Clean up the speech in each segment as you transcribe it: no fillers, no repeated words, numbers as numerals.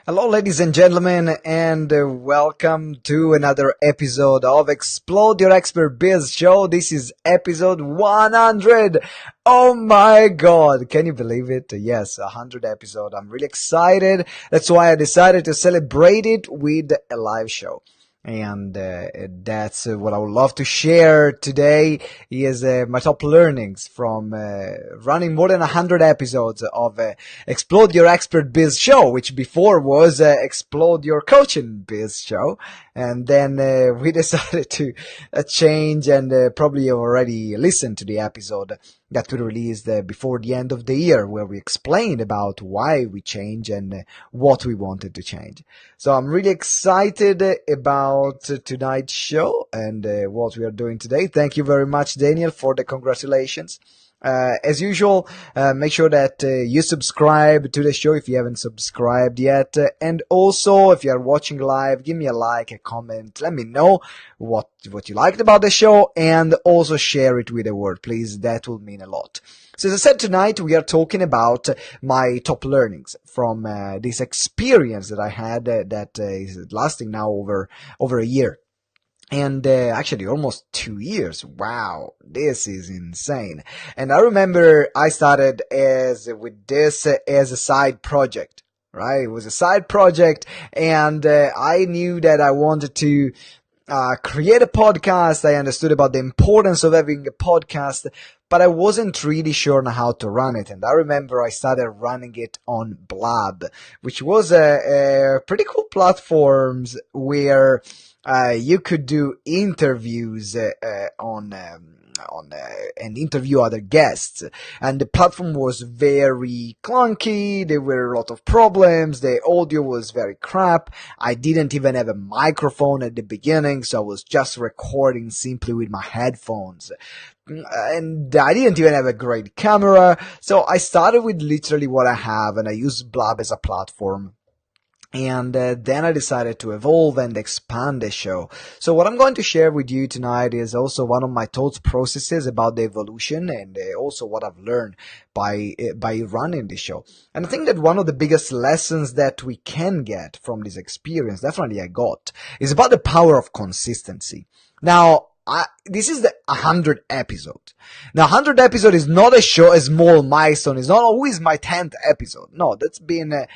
Hello, ladies and gentlemen, and welcome to another episode of Explode Your Expert Biz Show. This is episode 100. Oh my God. Can you believe it? Yes, 100 episode. I'm really excited. That's why I decided to celebrate it with a live show. And that's what I would love to share today is my top learnings from running more than 100 episodes of Explode Your Expert Biz Show, which before was Explode Your Coaching Biz Show. And then we decided to change, and probably you already listened to the episode that we released before the end of the year, where we explained about why we changed and what we wanted to change. So I'm really excited about tonight's show and what we are doing today. Thank you very much, Daniel, for the congratulations. As usual, make sure that you subscribe to the show if you haven't subscribed yet. And also, if you are watching live, give me a like, a comment. Let me know what you liked about the show, and also share it with the world, please. That will mean a lot. So as I said, tonight we are talking about my top learnings from this experience that I had that is lasting now over a year. And actually almost 2 years. Wow, this is insane. And I remember I started with this as a side project, right? It was a side project, and I knew that I wanted to create a podcast. I understood about the importance of having a podcast, but I wasn't really sure on how to run it. And I remember I started running it on Blab, which was a pretty cool platforms where you could do interviews and interview other guests. And the platform was very clunky. There were a lot of problems. The audio was very crap. I didn't even have a microphone at the beginning, so I was just recording simply with my headphones. And I didn't even have a great camera. So I started with literally what I have, and I used Blab as a platform. And then I decided to evolve and expand the show. So what I'm going to share with you tonight is also one of my thought processes about the evolution, and also what I've learned by running the show. And I think that one of the biggest lessons that we can get from this experience, definitely I got, is about the power of consistency. Now, this is the 100th episode. Now, 100 episode is not a small milestone. It's not always my 10th episode. No, that's been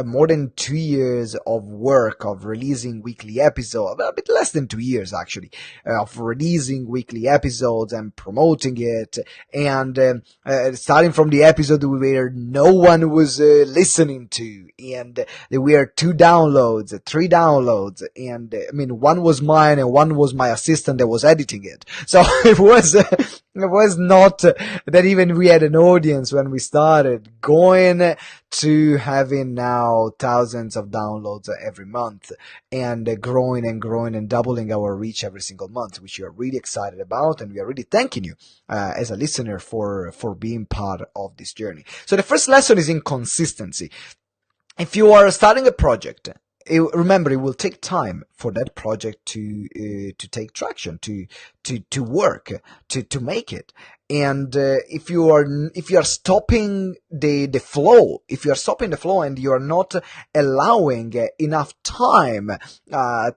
more than 2 years of work of releasing weekly episodes, a bit less than 2 years actually, of releasing weekly episodes and promoting it, and starting from the episode where no one was listening to, and there were 2 downloads, 3 downloads, and one was mine and one was my assistant that was editing it. So it was not that even we had an audience when we started, going to having now thousands of downloads every month, and growing and doubling our reach every single month, which we are really excited about, and we are really thanking you as a listener for being part of this journey. So the first lesson is inconsistency. If you are starting a project, remember, it will take time for that project to take traction, to work, to make it. And if you are stopping the flow, and you are not allowing enough time,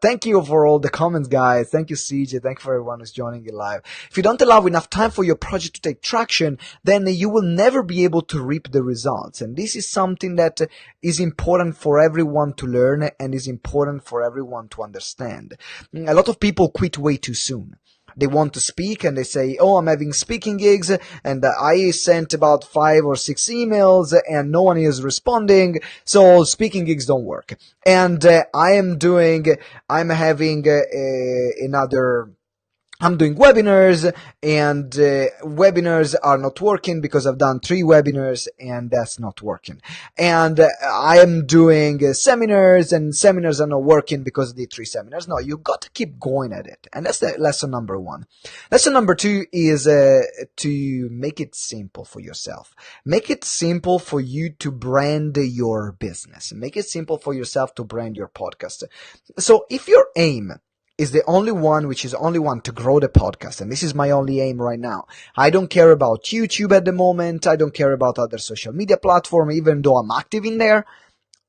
thank you for all the comments, guys. Thank you, CJ. Thank you for everyone who's joining it live. If you don't allow enough time for your project to take traction, then you will never be able to reap the results. And this is something that is important for everyone to learn, and is important for everyone to understand. A lot of people quit way too soon. They want to speak and they say, oh, I'm having speaking gigs, and I sent about 5 or 6 emails and no one is responding, so speaking gigs don't work. And I'm doing webinars, and webinars are not working because I've done 3 webinars and that's not working. And I am doing seminars, and seminars are not working because of the 3 seminars. No, you got to keep going at it. And that's the lesson number 1. Lesson number 2 is to make it simple for yourself. Make it simple for you to brand your business. Make it simple for yourself to brand your podcast. So if your aim is the only one, which is only one, to grow the podcast. And this is my only aim right now. I don't care about YouTube at the moment. I don't care about other social media platform, even though I'm active in there.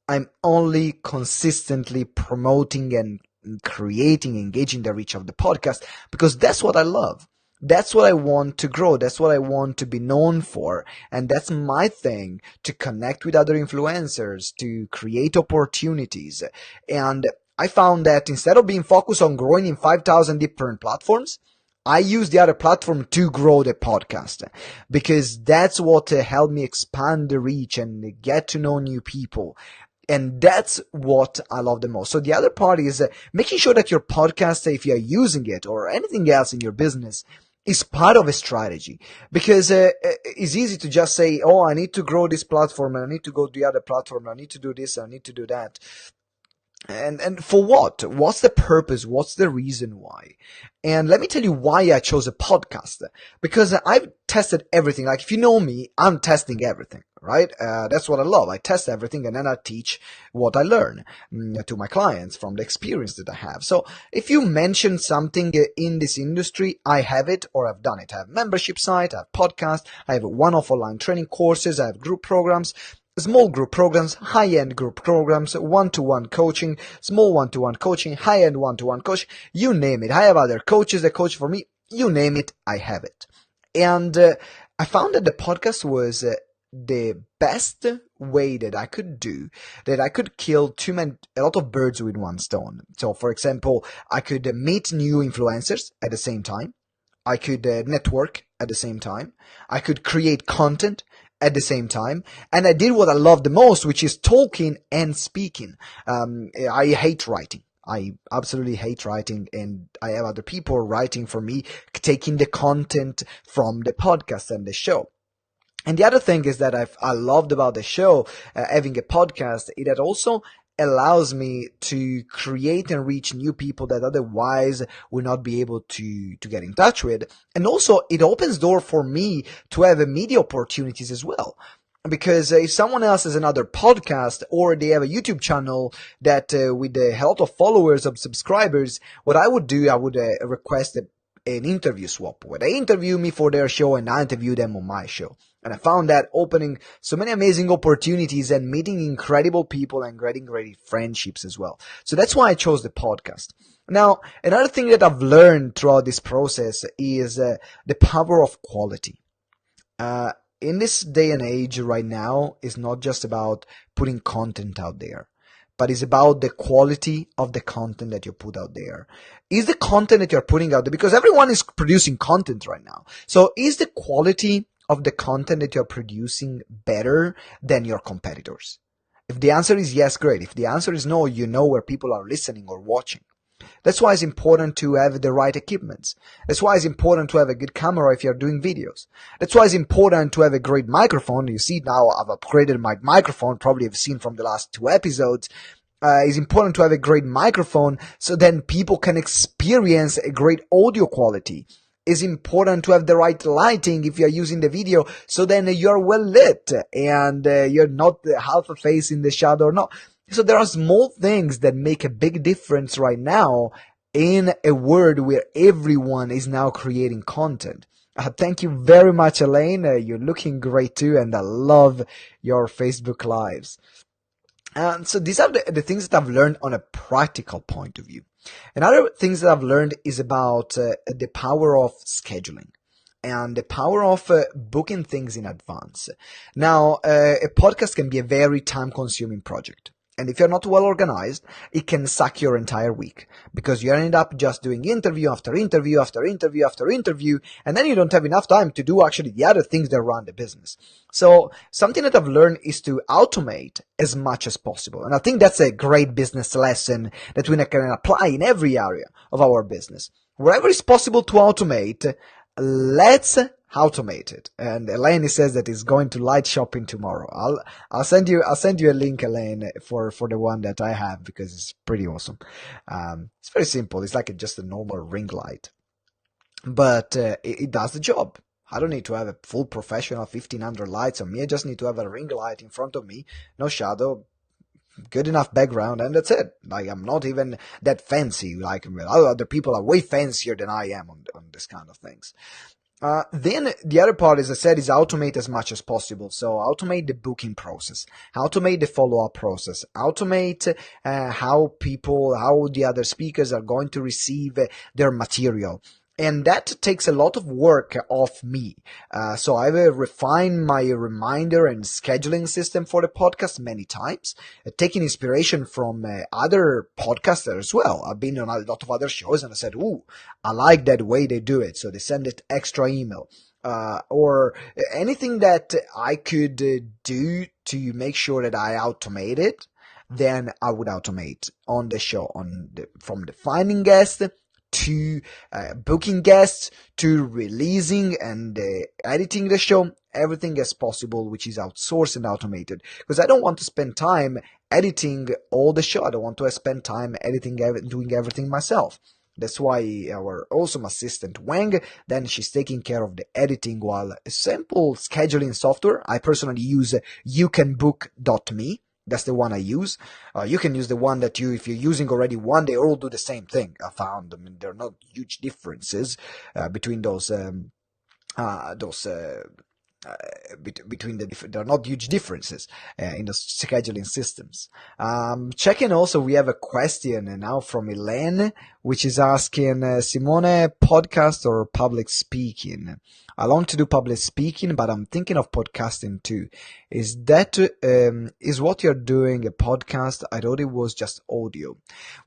I'm only consistently promoting and creating, engaging the reach of the podcast because that's what I love. That's what I want to grow. That's what I want to be known for. And that's my thing, to connect with other influencers, to create opportunities. And I found that instead of being focused on growing in 5,000 different platforms, I use the other platform to grow the podcast because that's what helped me expand the reach and get to know new people. And that's what I love the most. So the other part is making sure that your podcast, if you're using it or anything else in your business, is part of a strategy. Because it's easy to just say, oh, I need to grow this platform and I need to go to the other platform. I need to do this. I need to do that. And for what? What's the purpose? What's the reason why? And let me tell you why I chose a podcast. Because I've tested everything. Like, if you know me, I'm testing everything, right? That's what I love. I test everything and then I teach what I learn to my clients from the experience that I have. So if you mention something in this industry, I have it or I've done it. I have membership site, I have podcast, I have one-off online training courses, I have group programs, small group programs, high-end group programs, one-to-one coaching, small one-to-one coaching, high-end one-to-one coaching, you name it. I have other coaches that coach for me. You name it, I have it. And I found that the podcast was the best way that I could do, that I could kill a lot of birds with one stone. So, for example, I could meet new influencers at the same time. I could network at the same time. I could create content at the same time. And I did what I love the most, which is talking and speaking. I hate writing. I absolutely hate writing, and I have other people writing for me, taking the content from the podcast and the show. And the other thing is that I loved about the show, having a podcast, it also allows me to create and reach new people that otherwise would not be able to get in touch with. And also it opens door for me to have media opportunities as well. Because if someone else has another podcast or they have a YouTube channel that with a lot of followers or subscribers, what I would do, I would request an interview swap where they interview me for their show and I interview them on my show. And I found that opening so many amazing opportunities and meeting incredible people and getting great friendships as well. So that's why I chose the podcast. Now, another thing that I've learned throughout this process is the power of quality. In this day and age right now, it's not just about putting content out there, but it's about the quality of the content that you put out there. Is the content that you're putting out there, because everyone is producing content right now. So is the quality of the content that you're producing better than your competitors? If the answer is yes, great. If the answer is no, you know where people are listening or watching. That's why it's important to have the right equipment. That's why it's important to have a good camera if you're doing videos. That's why it's important to have a great microphone. You see now I've upgraded my microphone, probably have seen from the last 2 episodes. It's important to have a great microphone so then people can experience a great audio quality. It's important to have the right lighting if you're using the video so then you're well lit and you're not half a face in the shadow. No. So there are small things that make a big difference right now in a world where everyone is now creating content. Thank you very much, Elaine. You're looking great too, and I love your Facebook Lives. So these are the things that I've learned on a practical point of view. Another things that I've learned is about the power of scheduling and the power of booking things in advance. Now, a podcast can be a very time-consuming project. And if you're not well organized, it can suck your entire week because you end up just doing interview after interview after interview after interview, and then you don't have enough time to do actually the other things that run the business. So something that I've learned is to automate as much as possible. And I think that's a great business lesson that we can apply in every area of our business. Wherever it's possible to automate, let's automate it. And Elaine says that he's going to light shopping tomorrow. I'll send you a link, Elaine, for the one that I have because it's pretty awesome. It's very simple. It's like just a normal ring light, but it does the job. I don't need to have a full professional 1500 lights on me. I just need to have a ring light in front of me, no shadow, good enough background, and that's it. Like, I'm not even that fancy. Like, other people are way fancier than I am on this kind of things. Then the other part, as I said, is automate as much as possible. So automate the booking process, automate the follow-up process, automate how the other speakers are going to receive their material. And that takes a lot of work off me. So I've refined my reminder and scheduling system for the podcast many times, taking inspiration from other podcasters as well. I've been on a lot of other shows and I said, ooh, I like that way they do it. So they send it extra email. Or anything that I could do to make sure that I automate it, then I would automate on the show, from the finding guest to booking guests to releasing and editing the show, everything as possible, which is outsourced and automated. Because I don't want to spend time editing all the show. I don't want to spend time editing, doing everything myself. That's why our awesome assistant Wang, then she's taking care of the editing, while a simple scheduling software, I personally use youcanbook.me. That's the one I use. You can use the one that if you're using already one, they all do the same thing. I found, there are not huge differences between those between there are not huge differences in the scheduling systems. Checking also, we have a question now from Elaine, which is asking, Simone, podcast or public speaking? I long to do public speaking, but I'm thinking of podcasting too. Is what you're doing a podcast? I thought it was just audio.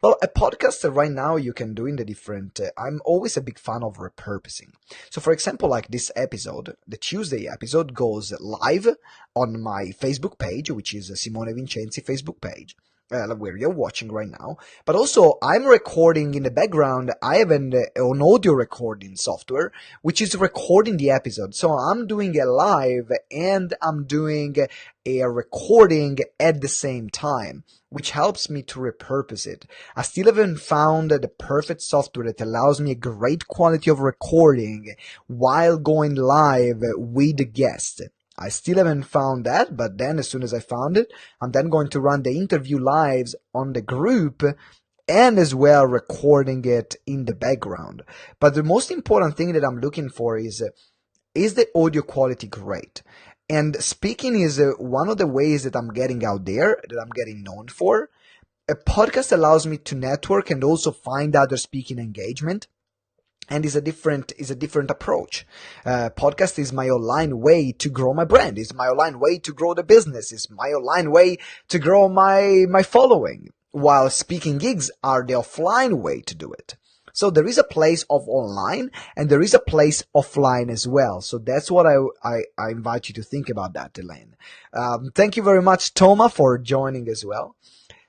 Well, a podcast right now you can do in the different, I'm always a big fan of repurposing. So for example, like this episode, the Tuesday episode goes live on my Facebook page, which is Simone Vincenzi Facebook page, where you're watching right now. But also, I'm recording in the background. I have an audio recording software, which is recording the episode. So I'm doing a live and I'm doing a recording at the same time, which helps me to repurpose it. I still haven't found the perfect software that allows me a great quality of recording while going live with the guest. I still haven't found that, but then as soon as I found it, I'm then going to run the interview lives on the group and as well recording it in the background. But the most important thing that I'm looking for is the audio quality great? And speaking is one of the ways that I'm getting out there, that I'm getting known for. A podcast allows me to network and also find other speaking engagement. And is a different approach. Podcast is my online way to grow my brand. It's my online way to grow the business. It's my online way to grow my following. While speaking gigs are the offline way to do it. So there is a place of online and there is a place offline as well. So that's what I invite you to think about that, Elaine. Thank you very much, Toma, for joining as well.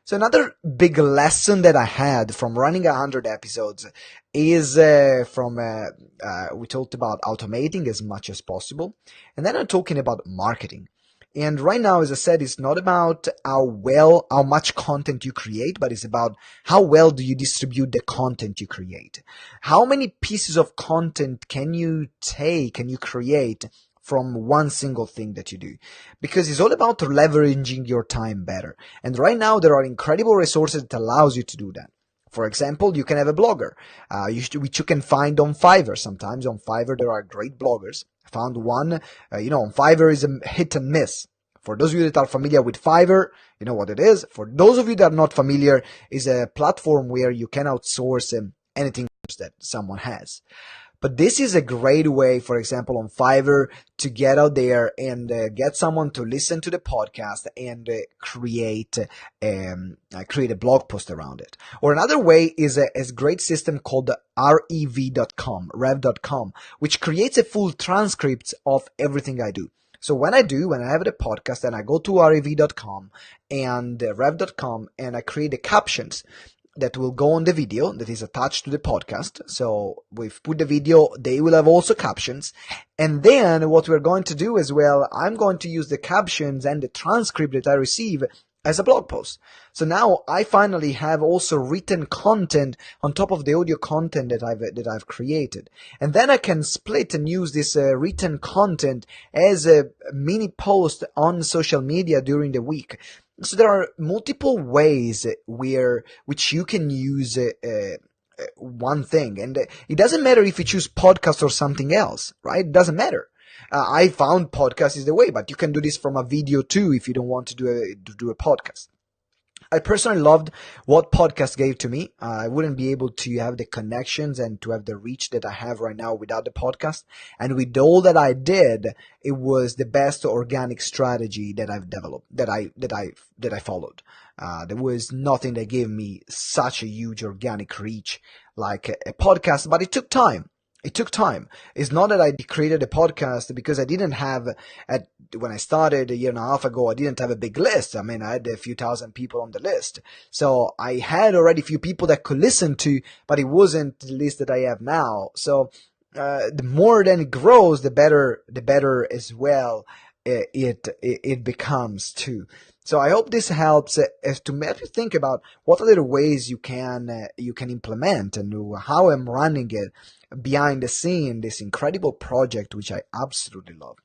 So another big lesson that I had from running 100 episodes is we talked about automating as much as possible. And then I'm talking about marketing. And right now, as I said, it's not about how much content you create, but it's about how well do you distribute the content you create. How many pieces of content can you create from one single thing that you do? Because it's all about leveraging your time better. And right now, there are incredible resources that allows you to do that. For example, you can have a blogger, which you can find on Fiverr. Sometimes on Fiverr, there are great bloggers. I found one, on Fiverr is a hit and miss. For those of you that are familiar with Fiverr, you know what it is. For those of you that are not familiar, is a platform where you can outsource anything that someone has. But this is a great way, for example, on Fiverr to get out there and get someone to listen to the podcast and create a blog post around it. Or another way is a great system called rev.com, which creates a full transcript of everything I do. So when I have the podcast and I go to rev.com and rev.com and I create the captions that will go on the video that is attached to the podcast. So we've put the video, they will have also captions. And then what we're going to do as well, I'm going to use the captions and the transcript that I receive as a blog post. So now I finally have also written content on top of the audio content that I've created. And then I can split and use this written content as a mini post on social media during the week. So there are multiple ways which you can use one thing. And it doesn't matter if you choose podcast or something else, right? It doesn't matter. I found podcast is the way, but you can do this from a video too if you don't want to do a podcast. I personally loved what podcast gave to me. I wouldn't be able to have the connections and to have the reach that I have right now without the podcast. And with all that I did, it was the best organic strategy that I've developed, that I followed. There was nothing that gave me such a huge organic reach like a podcast, but it took time. It took time. It's not that I created a podcast because I didn't have, when I started a year and a half ago, I didn't have a big list. I mean, I had a few thousand people on the list. So I had already a few people that could listen to, but it wasn't the list that I have now. So the more then it grows, the better as well it becomes too. So I hope this helps as to help you think about what are the ways you can implement and how I'm running it behind the scene, this incredible project which I absolutely love.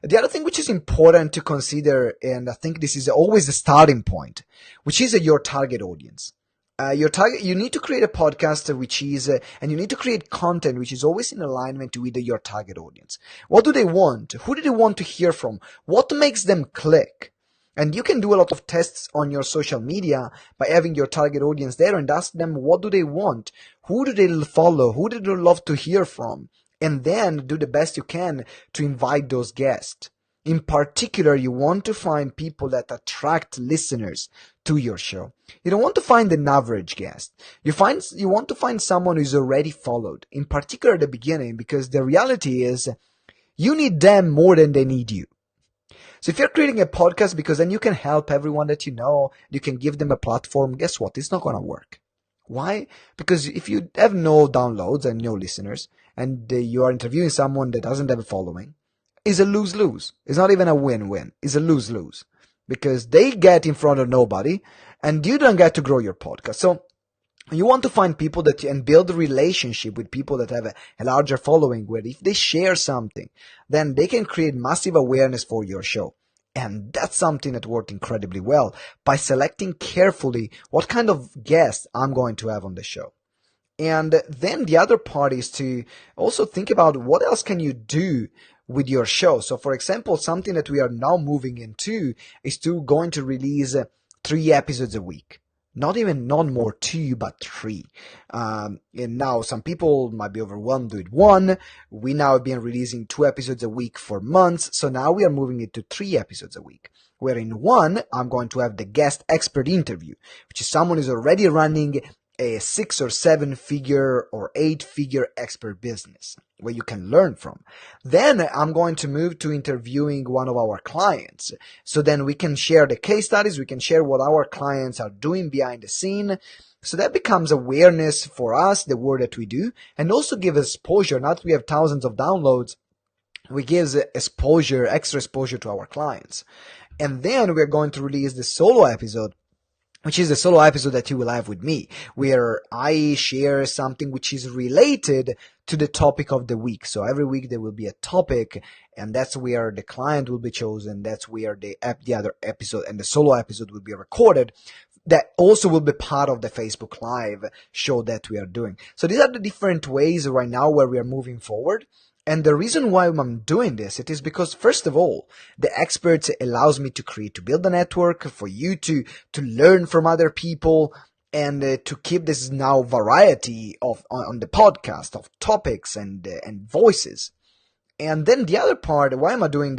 The other thing which is important to consider, and I think this is always the starting point, which is your target audience. You need to create a podcast which is, and you need to create content which is always in alignment with your target audience. What do they want? Who do they want to hear from? What makes them click? And you can do a lot of tests on your social media by having your target audience there and ask them what do they want? Who do they follow? Who do they love to hear from? And then do the best you can to invite those guests. In particular, you want to find people that attract listeners to your show. You don't want to find an average guest. You want to find someone who's already followed, in particular at the beginning, because the reality is you need them more than they need you. So if you're creating a podcast because then you can help everyone that you know, you can give them a platform, guess what? It's not going to work. Why? Because if you have no downloads and no listeners, and you are interviewing someone that doesn't have a following, it's a lose-lose. It's not even a win-win. It's a lose-lose. Because they get in front of nobody, and you don't get to grow your podcast. So you want to find people and build a relationship with people that have a larger following, where if they share something, then they can create massive awareness for your show. And that's something that worked incredibly well by selecting carefully what kind of guests I'm going to have on the show. And then the other part is to also think about what else can you do with your show. So for example, something that we are now moving into is going to release 3 episodes a week. Not more 2, but 3. And now some people might be overwhelmed with 1. We now have been releasing 2 episodes a week for months. So now we are moving it to 3 episodes a week. Where in 1, I'm going to have the guest expert interview, which is someone who's already running a 6 or 7 figure or 8 figure expert business where you can learn from. Then I'm going to move to interviewing one of our clients. So then we can share the case studies. We can share what our clients are doing behind the scene. So that becomes awareness for us, the work that we do, and also give exposure. Not that we have thousands of downloads, we give exposure, extra exposure to our clients. And then we're going to release the solo episode, which is the solo episode that you will have with me, where I share something which is related to the topic of the week. So every week there will be a topic, and that's where the client will be chosen. That's where the other episode and the solo episode will be recorded. That also will be part of the Facebook Live show that we are doing. So these are the different ways right now where we are moving forward. And the reason why I'm doing this, it is because, first of all, the experts allows me to build a network for you to learn from other people and to keep this now variety on the podcast of topics and voices. And then the other part, why am I doing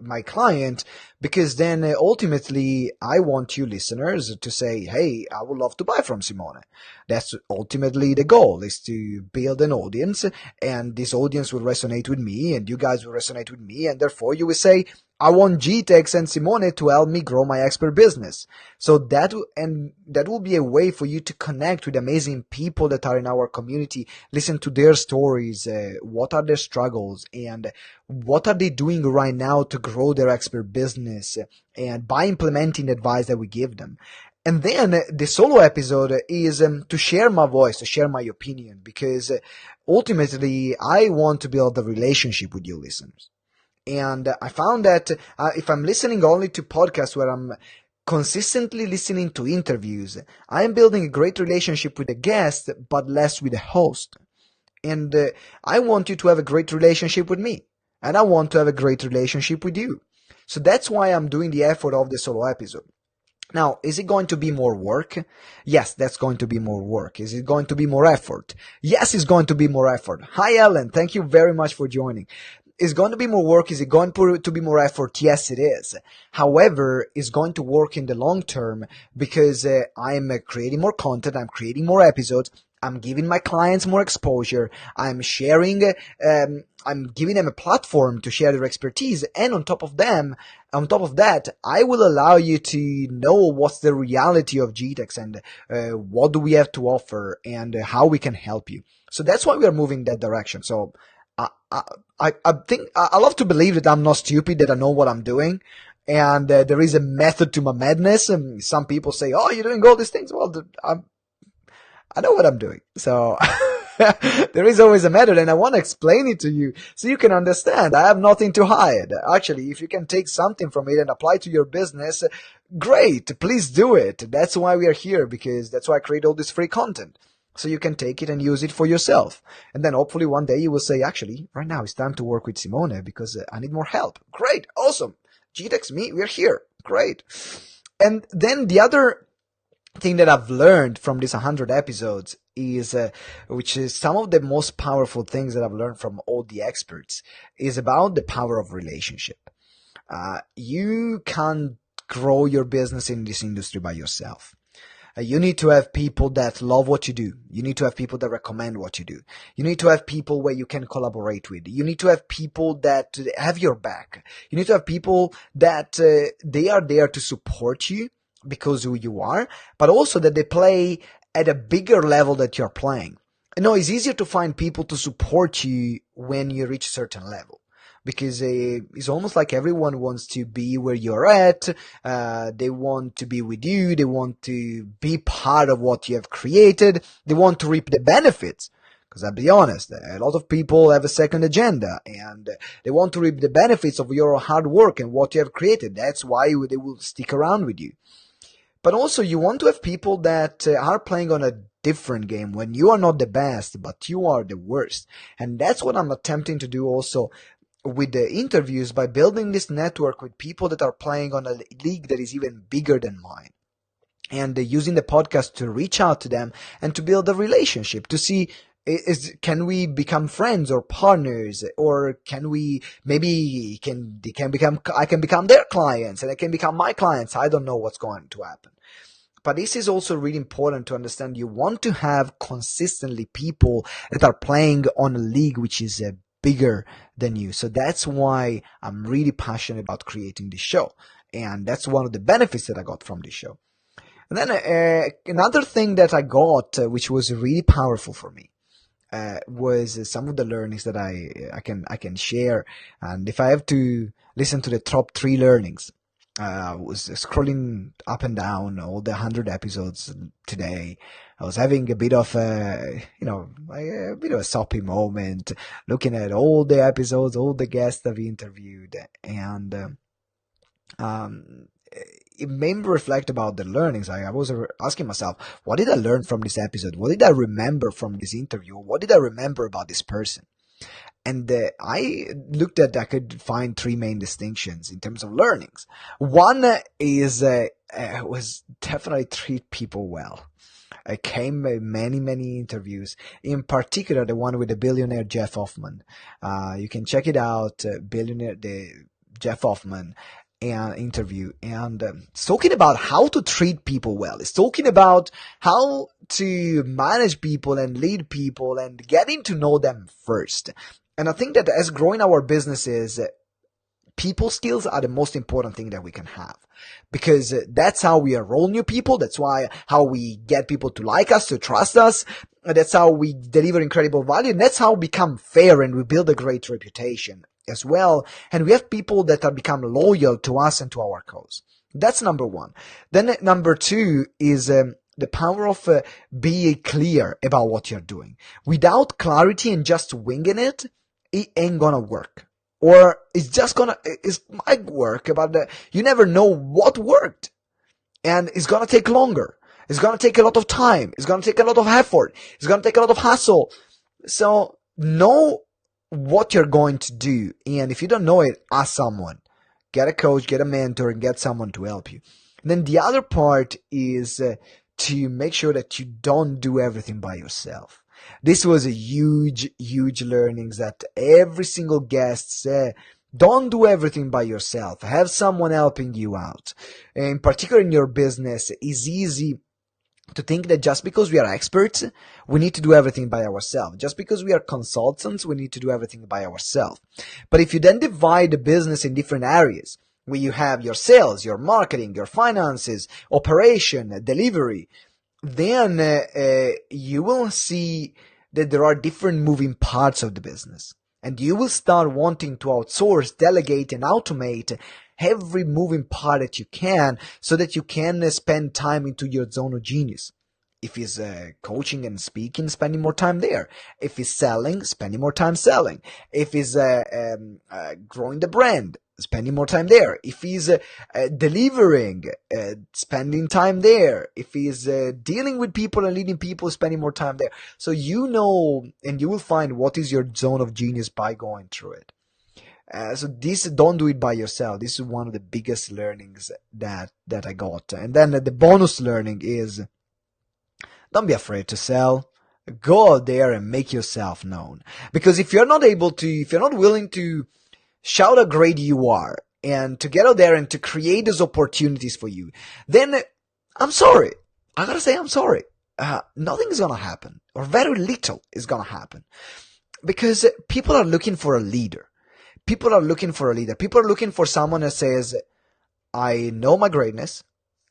my client? Because then ultimately I want you listeners to say, hey, I would love to buy from Simone. That's ultimately the goal, is to build an audience, and this audience will resonate with me and you guys will resonate with me, and therefore you will say, I want GTEx and Simone to help me grow my expert business. So that will be a way for you to connect with amazing people that are in our community, listen to their stories, what are their struggles, and what are they doing right now to grow their expert business, and by implementing the advice that we give them. And then the solo episode is to share my voice, to share my opinion, because ultimately I want to build a relationship with you listeners. And I found that if I'm listening only to podcasts where I'm consistently listening to interviews. I am building a great relationship with the guest, but less with the host. And I want you to have a great relationship with me. And I want to have a great relationship with you. So that's why I'm doing the effort of the solo episode. Now, is it going to be more work? Yes, that's going to be more work. Is it going to be more effort? Yes, it's going to be more effort. Hi, Ellen. Thank you very much for joining. Is going to be more work? Is it going to be more effort? Yes, it is. However, it's going to work in the long term because I'm creating more content. I'm creating more episodes. I'm giving my clients more exposure. I'm sharing, I'm giving them a platform to share their expertise. And on top of that, I will allow you to know what's the reality of GTEx and what do we have to offer and how we can help you. So that's why we are moving that direction. So I think I love to believe that I'm not stupid, that I know what I'm doing. And there is a method to my madness. And some people say, oh, you're doing all these things. Well, I know what I'm doing. So there is always a method and I want to explain it to you so you can understand. I have nothing to hide. Actually, if you can take something from it and apply to your business, great. Please do it. That's why we are here, because that's why I create all this free content. So you can take it and use it for yourself. And then hopefully one day you will say, actually, right now it's time to work with Simone because I need more help. Great. Awesome. GTEx, me, we're here. Great. And then the other thing that I've learned from these 100 episodes is, which is some of the most powerful things that I've learned from all the experts, is about the power of relationship. You can't grow your business in this industry by yourself. You need to have people that love what you do. You need to have people that recommend what you do. You need to have people where you can collaborate with. You need to have people that have your back. You need to have people that they are there to support you because who you are, but also that they play at a bigger level that you're playing. No, it's easier to find people to support you when you reach a certain level, because it's almost like everyone wants to be where you're at. They want to be with you. They want to be part of what you have created. They want to reap the benefits. Because I'll be honest, a lot of people have a second agenda and they want to reap the benefits of your hard work and what you have created. That's why they will stick around with you. But also you want to have people that are playing on a different game when you are not the best, but you are the worst. And that's what I'm attempting to do also with the interviews, by building this network with people that are playing on a league that is even bigger than mine. And using the podcast to reach out to them and to build a relationship, to see can we become friends or partners, or can we maybe they can become, I can become their clients and I can become my clients. I don't know what's going to happen. But this is also really important to understand. You want to have consistently people that are playing on a league which is bigger than you. So that's why I'm really passionate about creating this show. And that's one of the benefits that I got from this show. And then another thing that I got, which was really powerful for me, was some of the learnings that I can share. And if I have to listen to the top 3 learnings, I was scrolling up and down all the 100 episodes today. I was having a bit of a bit of a soppy moment, looking at all the episodes, all the guests I've interviewed, and it made me reflect about the learnings. I was asking myself, what did I learn from this episode? What did I remember from this interview? What did I remember about this person? And I could find 3 main distinctions in terms of learnings. One is was definitely treat people well. I came many interviews, in particular the one with the billionaire Jeff Hoffman. You can check it out, the Jeff Hoffman interview, and it's talking about how to treat people well. It's talking about how to manage people and lead people and getting to know them first. And I think that as growing our businesses, people skills are the most important thing that we can have, because that's how we enroll new people. That's how we get people to like us, to trust us. That's how we deliver incredible value. And that's how we become fair and we build a great reputation as well. And we have people that are become loyal to us and to our cause. That's number 1. Then number 2 is the power of being clear about what you're doing. Without clarity and just winging it, it ain't gonna work. Or it might work, but you never know what worked. And it's gonna take longer. It's gonna take a lot of time. It's gonna take a lot of effort. It's gonna take a lot of hassle. So know what you're going to do. And if you don't know it, ask someone. Get a coach, get a mentor, and get someone to help you. And then the other part is to make sure that you don't do everything by yourself. This was a huge learnings that every single guest said. Don't do everything by yourself. Have someone helping you out. In particular in your business, it's easy to think that just because we are experts, we need to do everything by ourselves. Just because we are consultants, we need to do everything by ourselves. But if you then divide the business in different areas, where you have your sales, your marketing, your finances, operation, delivery, then you will see that there are different moving parts of the business. And you will start wanting to outsource, delegate, and automate every moving part that you can so that you can spend time into your zone of genius. If it's coaching and speaking, spending more time there. If it's selling, spending more time selling. If it's growing the brand, spending more time there. If he's delivering, spending time there. If he's dealing with people and leading people, spending more time there. So you know, and you will find what is your zone of genius by going through it. So this, don't do it by yourself. This is one of the biggest learnings that I got. And then the bonus learning is, don't be afraid to sell. Go out there and make yourself known. Because if you're not willing to shout how great you are and to get out there and to create those opportunities for you, then I'm sorry. I gotta say I'm sorry. Nothing is gonna happen, or very little is gonna happen. Because people are looking for a leader. People are looking for a leader. People are looking for someone that says, I know my greatness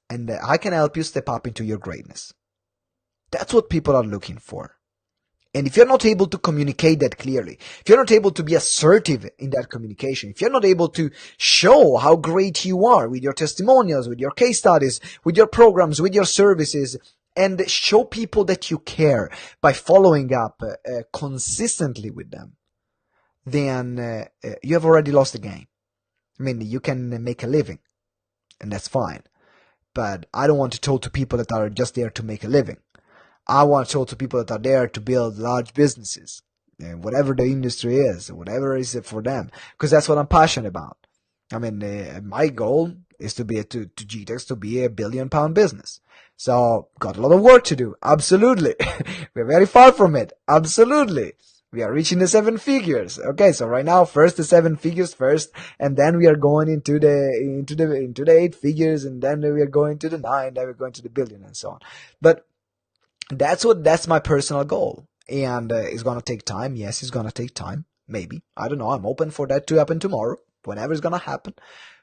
and I can help you step up into your greatness. That's what people are looking for. And if you're not able to communicate that clearly, if you're not able to be assertive in that communication, if you're not able to show how great you are with your testimonials, with your case studies, with your programs, with your services, and show people that you care by following up consistently with them, then you have already lost the game. I mean, you can make a living, and that's fine. But I don't want to talk to people that are just there to make a living. I want to talk to people that are there to build large businesses, whatever the industry is, whatever is it for them, because that's what I'm passionate about. I mean, my goal is to GTEx to be a £1 billion business. So, got a lot of work to do. Absolutely. We're very far from it. Absolutely. We are reaching the 7 figures. Okay, so right now, first the 7 figures first, and then we are going into the 8 figures, and then we are going to the 9, then we're going to the billion, and so on. But that's my personal goal. And it's gonna take time. Yes, it's gonna take time. Maybe. I don't know. I'm open for that to happen tomorrow, whenever it's gonna happen.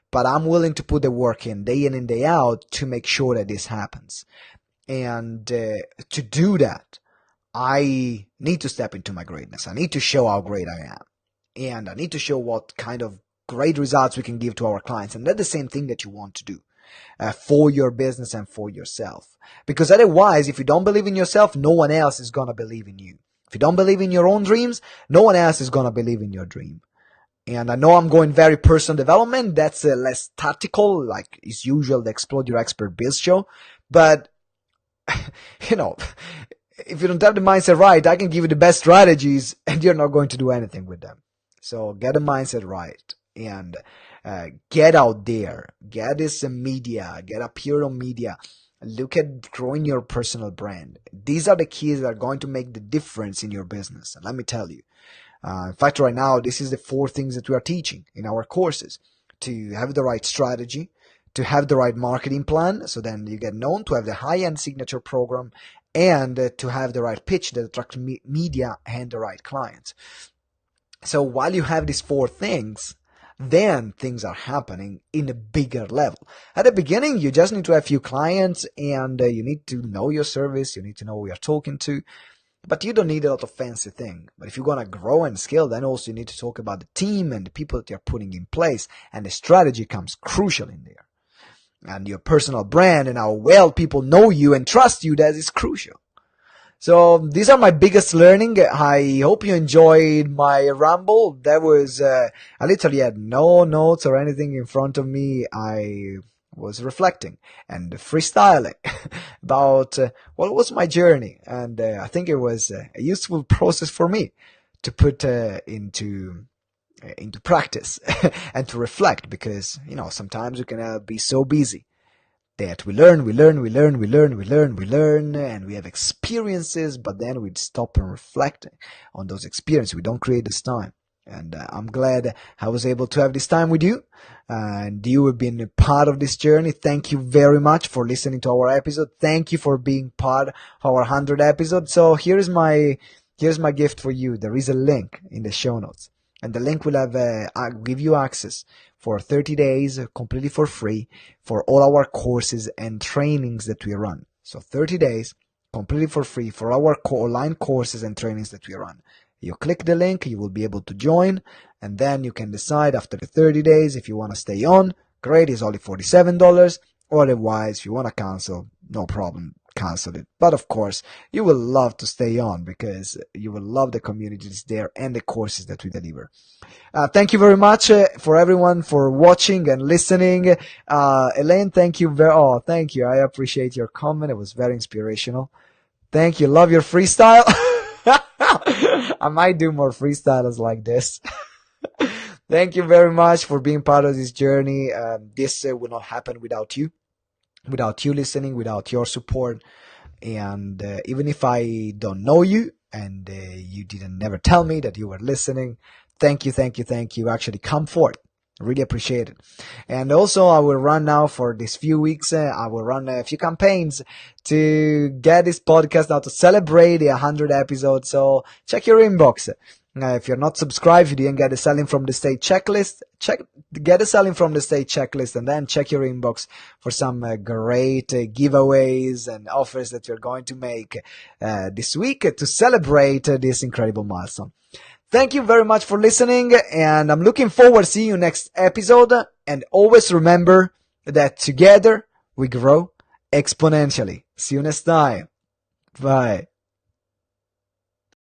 But I'm willing to put the work in and day out to make sure that this happens. And to do that, I need to step into my greatness. I need to show how great I am. And I need to show what kind of great results we can give to our clients. And that's the same thing that you want to do. For your business and for yourself. Because otherwise, if you don't believe in yourself, no one else is going to believe in you. If you don't believe in your own dreams, no one else is going to believe in your dream. And I know I'm going very personal development. That's less tactical, like is usual the Explode Your Expert Biz show. But, you know, if you don't have the mindset right, I can give you the best strategies and you're not going to do anything with them. So get the mindset right. And get out there, get this media, get appear on media, look at growing your personal brand. These are the keys that are going to make the difference in your business. And let me tell you, in fact, right now, this is the 4 things that we are teaching in our courses: to have the right strategy, to have the right marketing plan, so then you get known, to have the high-end signature program, and to have the right pitch that attracts media and the right clients. So while you have these 4 things, then things are happening in a bigger level. At the beginning, you just need to have a few clients and you need to know your service. You need to know who you're talking to, but you don't need a lot of fancy thing. But if you're going to grow and scale, then also you need to talk about the team and the people that you're putting in place, and the strategy comes crucial in there. And your personal brand and how well people know you and trust you, that is crucial. So these are my biggest learning. I hope you enjoyed my ramble. That was, I literally had no notes or anything in front of me. I was reflecting and freestyling about what was my journey. And I think it was a useful process for me to put into practice and to reflect, because sometimes we can be so busy that we learn, and we have experiences, but then we stop and reflect on those experiences. We don't create this time. And I'm glad I was able to have this time with you. And you have been a part of this journey. Thank you very much for listening to our episode. Thank you for being part of our 100th episode. So here's my gift for you. There is a link in the show notes. And the link will give you access for 30 days completely for free for all our courses and trainings that we run. So 30 days completely for free for our online courses and trainings that we run. You click the link, you will be able to join, and then you can decide after the 30 days if you want to stay on. Great, it's only $47. Otherwise, if you want to cancel, no problem, cancel it. But of course, you will love to stay on because you will love the communities there and the courses that we deliver. Thank you very much for everyone for watching and listening. Elaine, thank you. Thank you. I appreciate your comment. It was very inspirational. Thank you. Love your freestyle. I might do more freestyles like this. Thank you very much for being part of this journey. This will not happen without you listening, without your support. And even if I don't know you and you didn't never tell me that you were listening, thank you. Actually, come forth. Really appreciate it. And also, I will run now for these few weeks. I will run a few campaigns to get this podcast out to celebrate the 100 episodes. So check your inbox. If you're not subscribed, if you didn't get the Selling from the Stage checklist, get the Selling from the Stage checklist, and then check your inbox for some great giveaways and offers that you're going to make this week to celebrate this incredible milestone. Thank you very much for listening, and I'm looking forward to seeing you next episode. And always remember that together we grow exponentially. See you next time. Bye.